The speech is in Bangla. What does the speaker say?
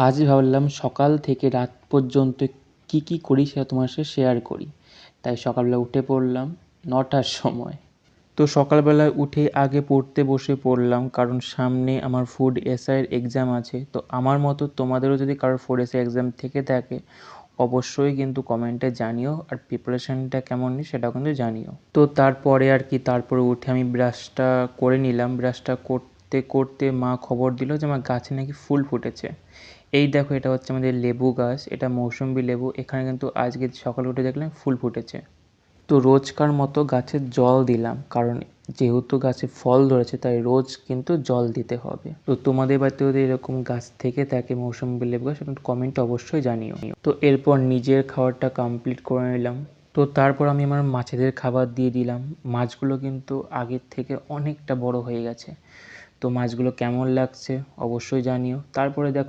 আজ ভাবলাম সকাল থেকে রাত পর্যন্ত কী করি সেটা তোমার সাথে শেয়ার করি। তাই সকালবেলা উঠে পড়লাম 9টার সময়। তো সকালবেলায় উঠে আগে পড়তে বসে পড়লাম, কারণ সামনে আমার ফুড এসআইয়ের এক্সাম আছে। তো আমার মতো তোমাদেরও যদি কারোর ফুড এসআই এক্সাম থেকে থাকে অবশ্যই কিন্তু কমেন্টে জানিও, আর প্রিপারেশানটা কেমন নিই সেটাও কিন্তু জানিও। তো তারপরে উঠে আমি ব্রাশটা করে নিলাম। ব্রাশটা করতে করতে মা খবর দিল যে আমার গাছে নাকি ফুল ফুটেছে। এই দেখো, এটা হচ্ছে আমাদের লেবু গাছ, এটা মৌসুম্বি লেবু। এখানে কিন্তু আজকে সকালে উঠে দেখলাম ফুল ফুটেছে। তো রোজকার মতো গাছে জল দিলাম, কারণ যেহেতু গাছে ফল ধরেছে তাই রোজ কিন্তু জল দিতে হবে। তো তোমাদের বাড়িতে যদি এরকম গাছ থেকে থাকে মৌসুম্বি লেবু গাছ, সেটা কমেন্টে অবশ্যই জানিও। তো এরপর নিজের খাবারটা কমপ্লিট করে নিলাম। তো তারপর আমি আমার মাছেদের খাবার দিয়ে দিলাম। মাছগুলো কিন্তু আগের থেকে অনেকটা বড় হয়ে গেছে। তো মাছগুলো কেমন লাগছে অবশ্যই জানিও। তারপরে দেখো